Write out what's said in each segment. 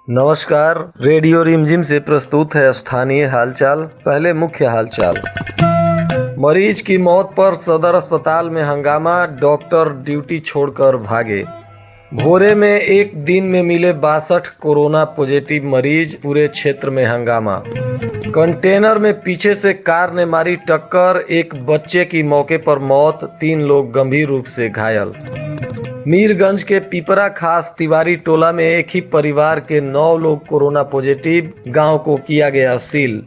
नमस्कार, रेडियो रिमझिम से प्रस्तुत है स्थानीय हालचाल। पहले मुख्य हालचाल। मरीज की मौत पर सदर अस्पताल में हंगामा, डॉक्टर ड्यूटी छोड़कर भागे। भोरे में एक दिन में मिले 62 कोरोना पॉजिटिव मरीज, पूरे क्षेत्र में हंगामा। कंटेनर में पीछे से कार ने मारी टक्कर, एक बच्चे की मौके पर मौत, 3 लोग गंभीर रूप से घायल। मीरगंज के पिपरा खास तिवारी टोला में एक ही परिवार के 9 लोग कोरोना पॉजिटिव, गांव को किया गया सील।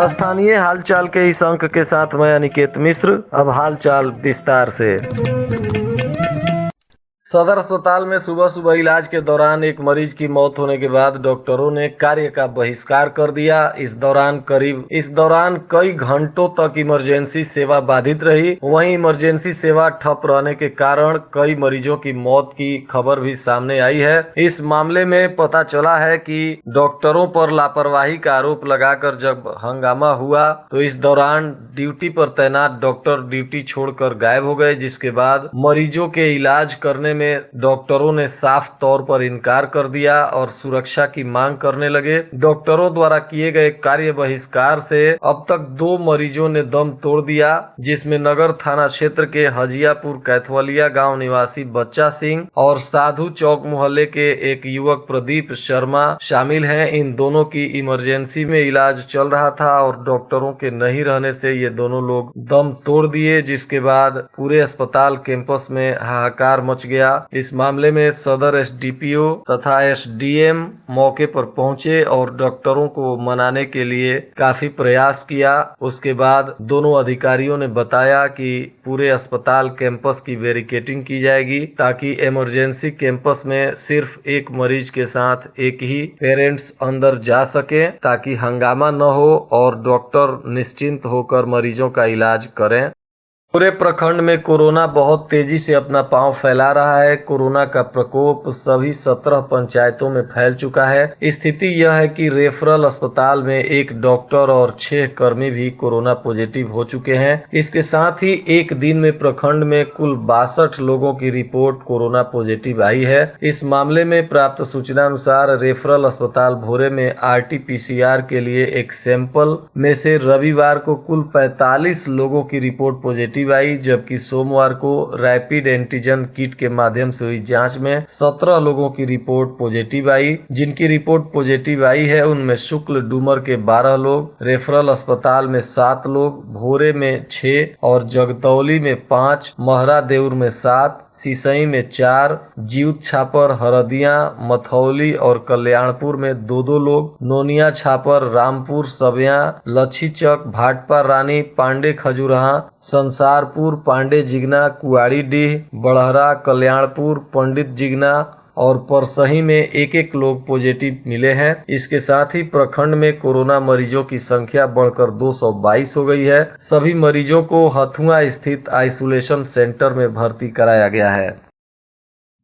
स्थानीय हालचाल के इस अंक के साथ मैं अनिकेत मिश्र। अब हालचाल विस्तार से। सदर अस्पताल में सुबह सुबह इलाज के दौरान एक मरीज की मौत होने के बाद डॉक्टरों ने कार्य का बहिष्कार कर दिया। इस दौरान कई घंटों तक इमरजेंसी सेवा बाधित रही। वहीं इमरजेंसी सेवा ठप रहने के कारण कई मरीजों की मौत की खबर भी सामने आई है। इस मामले में पता चला है कि डॉक्टरों पर लापरवाही का आरोप लगाकर जब हंगामा हुआ तो इस दौरान ड्यूटी पर तैनात डॉक्टर ड्यूटी छोड़कर गायब हो गए, जिसके बाद मरीजों के इलाज करने में डॉक्टरों ने साफ तौर पर इनकार कर दिया और सुरक्षा की मांग करने लगे। डॉक्टरों द्वारा किए गए कार्य बहिष्कार से अब तक 2 मरीजों ने दम तोड़ दिया, जिसमें नगर थाना क्षेत्र के हजियापुर कैथवलिया गांव निवासी बच्चा सिंह और साधु चौक मोहल्ले के एक युवक प्रदीप शर्मा शामिल हैं। इन दोनों की इमरजेंसी में इलाज चल रहा था और डॉक्टरों के नहीं रहने से ये दोनों लोग दम तोड़ दिए, जिसके बाद पूरे अस्पताल कैंपस में हाहाकार मच गया। इस मामले में सदर एसडीपीओ तथा एसडीएम मौके पर पहुंचे और डॉक्टरों को मनाने के लिए काफी प्रयास किया। उसके बाद दोनों अधिकारियों ने बताया कि पूरे अस्पताल कैंपस की बैरिकेडिंग की जाएगी ताकि इमरजेंसी कैंपस में सिर्फ एक मरीज के साथ एक ही पेरेंट्स अंदर जा सके ताकि हंगामा न हो और डॉक्टर निश्चिंत होकर मरीजों का इलाज करें। पूरे प्रखंड में कोरोना बहुत तेजी से अपना पांव फैला रहा है। कोरोना का प्रकोप सभी 17 पंचायतों में फैल चुका है। स्थिति यह है कि रेफरल अस्पताल में एक डॉक्टर और 6 कर्मी भी कोरोना पॉजिटिव हो चुके हैं। इसके साथ ही एक दिन में प्रखंड में कुल 62 लोगों की रिपोर्ट कोरोना पॉजिटिव आई है। इस मामले में प्राप्त सूचना अनुसार रेफरल अस्पताल भोरे में RT-PCR के लिए एक सैंपल में से रविवार को कुल 45 लोगों की रिपोर्ट पॉजिटिव आई, जबकि सोमवार को रैपिड एंटीजन किट के माध्यम से हुई जांच में 17 लोगों की रिपोर्ट पॉजिटिव आई। जिनकी रिपोर्ट पॉजिटिव आई है उनमें शुक्ल डूमर के 12 लोग, रेफरल अस्पताल में 7 लोग, भोरे में 6 और जगतौली में 5, महरा देउर में 7, सिसई में 4, जीउत छापर, हरदिया, मथौली और कल्याणपुर में 2-2 लोग, नोनिया छापर, रामपुर, सबिया, लच्छीचक, भाटपा रानी, पांडे खजुराहा, संसारपुर, पांडे जिगना, कुआड़ीडीह, बड़हरा, कल्याणपुर, पंडित जिगना और परसही में एक लोग पॉजिटिव मिले हैं। इसके साथ ही प्रखंड में कोरोना मरीजों की संख्या बढ़कर 222 हो गई है। सभी मरीजों को हथुआ स्थित आइसोलेशन सेंटर में भर्ती कराया गया है।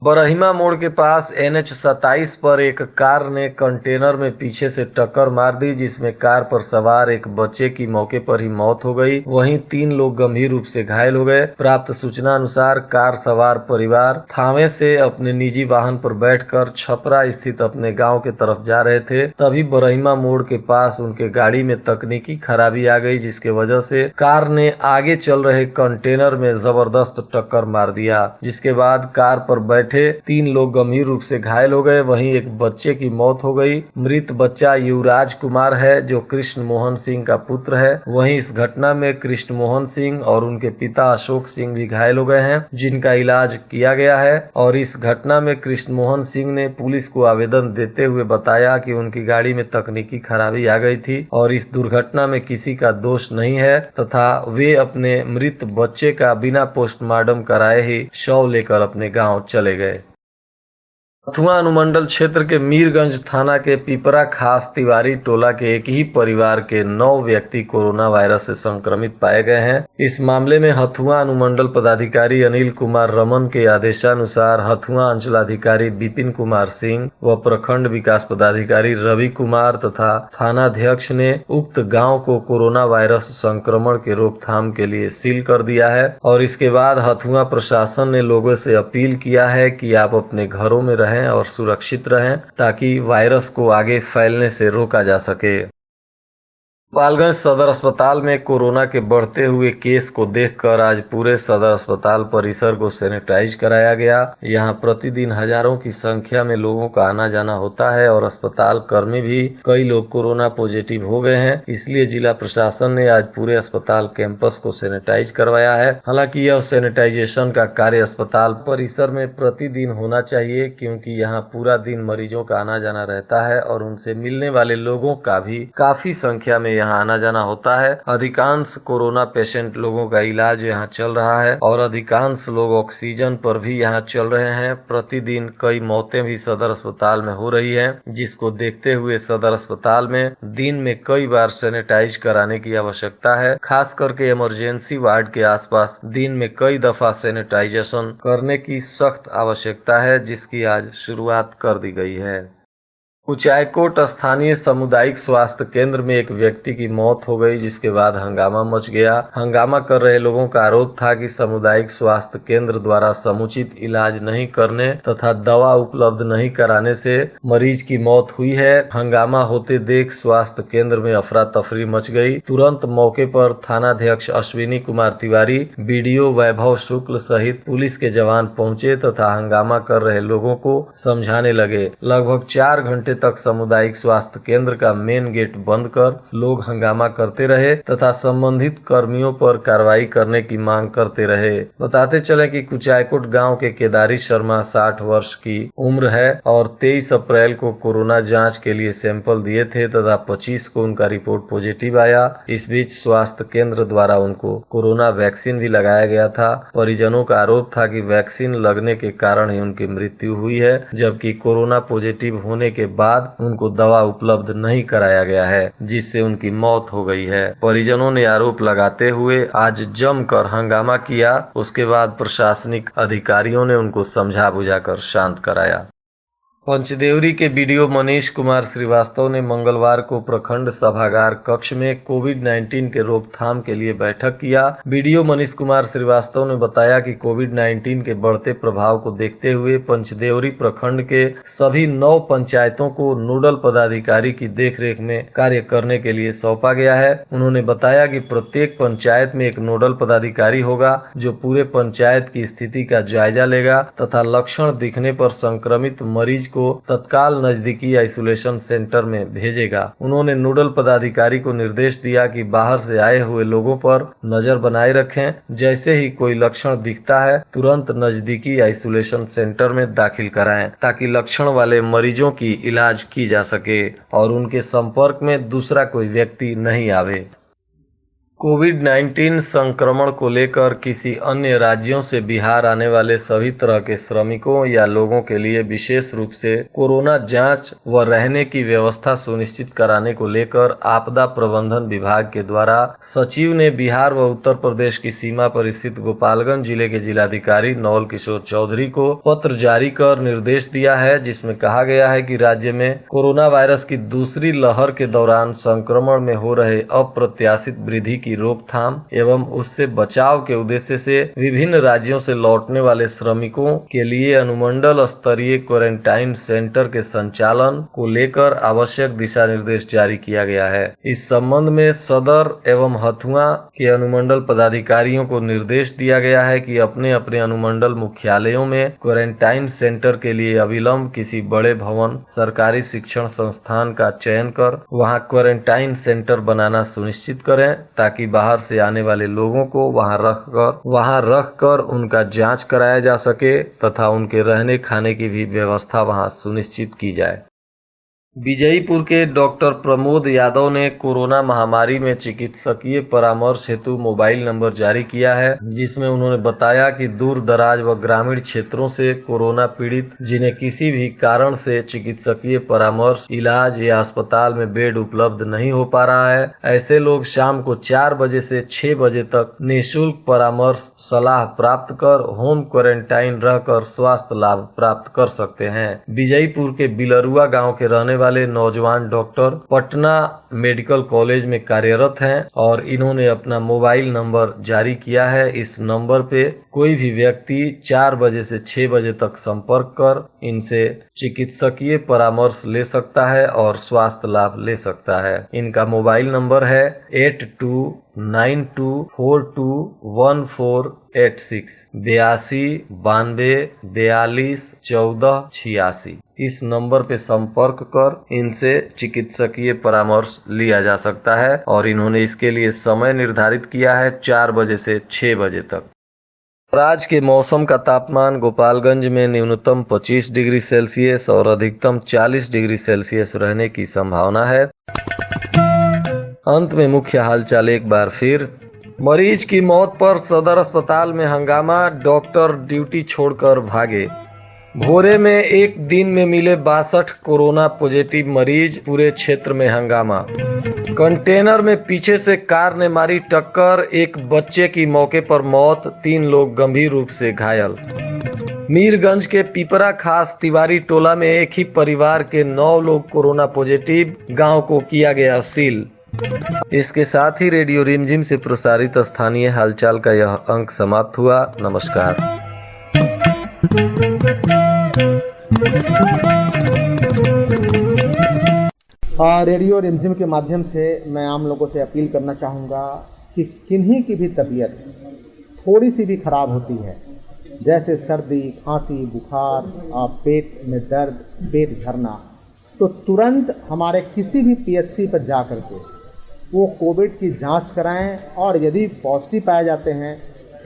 बरहिमा मोड़ के पास NH 27 पर एक कार ने कंटेनर में पीछे से टक्कर मार दी, जिसमें कार पर सवार एक बच्चे की मौके पर ही मौत हो गई। वहीं 3 लोग गंभीर रूप से घायल हो गए। प्राप्त सूचना अनुसार कार सवार परिवार थावे से अपने निजी वाहन पर बैठकर छपरा स्थित अपने गांव के तरफ जा रहे थे। तभी बरहिमा मोड़ के पास उनके गाड़ी में तकनीकी खराबी आ गई, जिसके वजह से कार ने आगे चल रहे कंटेनर में जबरदस्त टक्कर मार दिया, जिसके बाद कार पर बैठे 3 लोग गंभीर रूप से घायल हो गए। वहीं एक बच्चे की मौत हो गई। मृत बच्चा युवराज कुमार है, जो कृष्ण मोहन सिंह का पुत्र है। वहीं इस घटना में कृष्ण मोहन सिंह और उनके पिता अशोक सिंह भी घायल हो गए हैं, जिनका इलाज किया गया है। और इस घटना में कृष्ण मोहन सिंह ने पुलिस को आवेदन देते हुए बताया कि उनकी गाड़ी में तकनीकी खराबी आ गई थी और इस दुर्घटना में किसी का दोष नहीं है तथा वे अपने मृत बच्चे का बिना पोस्टमार्टम कराए ही शव लेकर अपने गाँव चले गए। हथुआ अनुमंडल क्षेत्र के मीरगंज थाना के पिपरा खास तिवारी टोला के एक ही परिवार के 9 व्यक्ति कोरोना वायरस से संक्रमित पाए गए हैं। इस मामले में हथुआ अनुमंडल पदाधिकारी अनिल कुमार रमन के आदेशानुसार हथुआ अंचलाधिकारी विपिन कुमार सिंह व प्रखंड विकास पदाधिकारी रवि कुमार तथा थानाध्यक्ष ने उक्त गांव को कोरोना वायरस संक्रमण के रोकथाम के लिए सील कर दिया है और इसके बाद हथुआ प्रशासन ने लोगों से अपील किया है कि आप अपने घरों में रहें और सुरक्षित रहें ताकि वायरस को आगे फैलने से रोका जा सके। गोपालगंज सदर अस्पताल में कोरोना के बढ़ते हुए केस को देखकर आज पूरे सदर अस्पताल परिसर को सैनिटाइज कराया गया। यहां प्रतिदिन हजारों की संख्या में लोगों का आना जाना होता है और अस्पताल कर्मी भी कई लोग कोरोना पॉजिटिव हो गए हैं। इसलिए जिला प्रशासन ने आज पूरे अस्पताल कैंपस को सैनिटाइज करवाया है। हालांकि यह सैनिटाइजेशन का कार्य अस्पताल परिसर में प्रतिदिन होना चाहिए क्योंकि यहाँ पूरा दिन मरीजों का आना जाना रहता है और उनसे मिलने वाले लोगों का भी काफी संख्या में यहाँ आना जाना होता है। अधिकांश कोरोना पेशेंट लोगों का इलाज यहाँ चल रहा है और अधिकांश लोग ऑक्सीजन पर भी यहाँ चल रहे हैं। प्रतिदिन कई मौतें भी सदर अस्पताल में हो रही हैं, जिसको देखते हुए सदर अस्पताल में दिन में कई बार सैनिटाइज कराने की आवश्यकता है। खास करके इमरजेंसी वार्ड के आसपास दिन में कई दफा सैनिटाइजेशन करने की सख्त आवश्यकता है, जिसकी आज शुरुआत कर दी गई है। कुचायकोट स्थानीय सामुदायिक स्वास्थ्य केंद्र में एक व्यक्ति की मौत हो गई, जिसके बाद हंगामा मच गया। हंगामा कर रहे लोगों का आरोप था कि सामुदायिक स्वास्थ्य केंद्र द्वारा समुचित इलाज नहीं करने तथा दवा उपलब्ध नहीं कराने से मरीज की मौत हुई है। हंगामा होते देख स्वास्थ्य केंद्र में अफरा तफरी मच गई। तुरंत मौके पर थानाध्यक्ष अश्विनी कुमार तिवारी, बीडीओ वैभव शुक्ल सहित पुलिस के जवान पहुंचे तथा हंगामा कर रहे लोगों को समझाने लगे। लगभग 4 घंटे तक सामुदायिक स्वास्थ्य केंद्र का मेन गेट बंद कर लोग हंगामा करते रहे तथा संबंधित कर्मियों पर कार्रवाई करने की मांग करते रहे। बताते चले कि कुचायकोट गांव के केदारी शर्मा 60 वर्ष की उम्र है और 23 अप्रैल को कोरोना जांच के लिए सैंपल दिए थे तथा 25 को उनका रिपोर्ट पॉजिटिव आया। इस बीच स्वास्थ्य केंद्र द्वारा उनको कोरोना वैक्सीन भी लगाया गया था। परिजनों का आरोप था कि वैक्सीन लगने के कारण ही उनकी मृत्यु हुई है, जबकि कोरोना पॉजिटिव होने के बाद उनको दवा उपलब्ध नहीं कराया गया है, जिससे उनकी मौत हो गई है। परिजनों ने आरोप लगाते हुए आज जमकर हंगामा किया। उसके बाद प्रशासनिक अधिकारियों ने उनको समझा बुझाकर शांत कराया। पंचदेवरी के बीडीओ मनीष कुमार श्रीवास्तव ने मंगलवार को प्रखंड सभागार कक्ष में कोविड-19 के रोकथाम के लिए बैठक किया। बीडीओ मनीष कुमार श्रीवास्तव ने बताया कि कोविड-19 के बढ़ते प्रभाव को देखते हुए पंचदेवरी प्रखंड के सभी 9 पंचायतों को नोडल पदाधिकारी की देखरेख में कार्य करने के लिए सौंपा गया है। उन्होंने बताया कि प्रत्येक पंचायत में एक नोडल पदाधिकारी होगा जो पूरे पंचायत की स्थिति का जायजा लेगा तथा लक्षण दिखने पर संक्रमित मरीज को तत्काल नजदीकी आइसोलेशन सेंटर में भेजेगा। उन्होंने नोडल पदाधिकारी को निर्देश दिया कि बाहर से आए हुए लोगों पर नजर बनाए रखें। जैसे ही कोई लक्षण दिखता है तुरंत नजदीकी आइसोलेशन सेंटर में दाखिल कराएं ताकि लक्षण वाले मरीजों की इलाज की जा सके और उनके संपर्क में दूसरा कोई व्यक्ति नहीं आवे। कोविड-19 संक्रमण को लेकर किसी अन्य राज्यों से बिहार आने वाले सभी तरह के श्रमिकों या लोगों के लिए विशेष रूप से कोरोना जांच व रहने की व्यवस्था सुनिश्चित कराने को लेकर आपदा प्रबंधन विभाग के द्वारा सचिव ने बिहार व उत्तर प्रदेश की सीमा पर स्थित गोपालगंज जिले के जिलाधिकारी नवल किशोर चौधरी को पत्र जारी कर निर्देश दिया है, जिसमें कहा गया है कि राज्य में कोरोना वायरस की दूसरी लहर के दौरान संक्रमण में हो रहे अप्रत्याशित वृद्धि की रोकथाम एवं उससे बचाव के उद्देश्य से विभिन्न राज्यों से लौटने वाले श्रमिकों के लिए अनुमंडल स्तरीय क्वारंटाइन सेंटर के संचालन को लेकर आवश्यक दिशा निर्देश जारी किया गया है। इस संबंध में सदर एवं हथुआ के अनुमंडल पदाधिकारियों को निर्देश दिया गया है कि अपने अपने अनुमंडल मुख्यालयों में क्वारंटाइन सेंटर के लिए अविलंब किसी बड़े भवन, सरकारी शिक्षण संस्थान का चयन कर वहां क्वारंटाइन सेंटर बनाना सुनिश्चित करें ताकि बाहर से आने वाले लोगों को वहां रखकर उनका जांच कराया जा सके तथा उनके रहने खाने की भी व्यवस्था वहां सुनिश्चित की जाए। विजयीपुर के डॉक्टर प्रमोद यादव ने कोरोना महामारी में चिकित्सकीय परामर्श हेतु मोबाइल नंबर जारी किया है, जिसमें उन्होंने बताया कि दूर दराज व ग्रामीण क्षेत्रों से कोरोना पीड़ित जिन्हें किसी भी कारण से चिकित्सकीय परामर्श, इलाज या अस्पताल में बेड उपलब्ध नहीं हो पा रहा है, ऐसे लोग शाम को 4 बजे से 6 बजे तक निःशुल्क परामर्श सलाह प्राप्त कर होम क्वारंटाइन रहकर स्वास्थ्य लाभ प्राप्त कर सकते हैं। विजयीपुर के बिलरुआ गाँव के रहने वाले नौजवान डॉक्टर पटना मेडिकल कॉलेज में कार्यरत हैं और इन्होंने अपना मोबाइल नंबर जारी किया है। इस नंबर पे कोई भी व्यक्ति 4 बजे से 6 बजे तक संपर्क कर इनसे चिकित्सकीय परामर्श ले सकता है और स्वास्थ्य लाभ ले सकता है। इनका मोबाइल नंबर है 8292421486 8292421486। इस नंबर पे संपर्क कर इनसे चिकित्सकीय परामर्श लिया जा सकता है और इन्होंने इसके लिए समय निर्धारित किया है 4 बजे से 6 बजे तक। आज के मौसम का तापमान गोपालगंज में न्यूनतम 25 डिग्री सेल्सियस और अधिकतम 40 डिग्री सेल्सियस रहने की संभावना है। अंत में मुख्य हालचाल एक बार फिर। मरीज की मौत पर सदर अस्पताल में हंगामा, डॉक्टर ड्यूटी छोड़कर भागे। भोरे में एक दिन में मिले 62 कोरोना पॉजिटिव मरीज, पूरे क्षेत्र में हंगामा। कंटेनर में पीछे से कार ने मारी टक्कर, एक बच्चे की मौके पर मौत, 3 लोग गंभीर रूप से घायल। मीरगंज के पिपरा खास तिवारी टोला में एक ही परिवार के 9 लोग कोरोना पॉजिटिव, गांव को किया गया सील। इसके साथ ही रेडियो रिमझिम से प्रसारित स्थानीय हालचाल का यह अंक समाप्त हुआ। नमस्कार। रेडियो रिमझिम के माध्यम से मैं आम लोगों से अपील करना चाहूँगा कि किन्हीं की भी तबीयत थोड़ी सी भी खराब होती है, जैसे सर्दी, खांसी, बुखार, पेट में दर्द, पेट झरना, तो तुरंत हमारे किसी भी पीएचसी पर जा करके वो कोविड की जांच कराएं और यदि पॉजिटिव पाए जाते हैं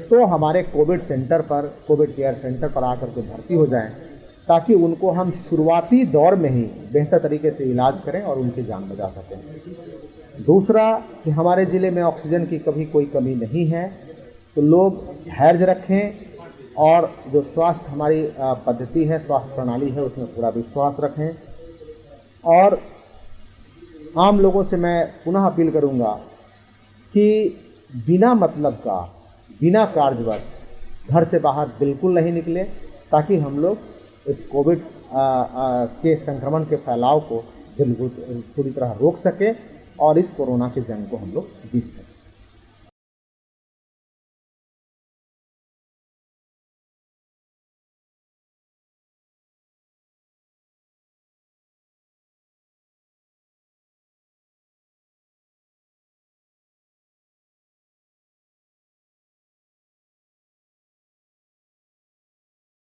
तो हमारे कोविड केयर सेंटर पर आकर के भर्ती हो जाएं, ताकि उनको हम शुरुआती दौर में ही बेहतर तरीके से इलाज करें और उनकी जान बचा सकें। दूसरा कि हमारे ज़िले में ऑक्सीजन की कभी कोई कमी नहीं है, तो लोग धैर्य रखें और जो स्वास्थ्य हमारी पद्धति है, स्वास्थ्य प्रणाली है, उसमें पूरा विश्वास रखें। और आम लोगों से मैं पुनः अपील करूंगा कि बिना मतलब का, बिना कार्यवश घर से बाहर बिल्कुल नहीं निकले, ताकि हम लोग इस कोविड के संक्रमण के फैलाव को बिल्कुल पूरी तरह रोक सकें और इस कोरोना की जंग को हम लोग जीत सकें।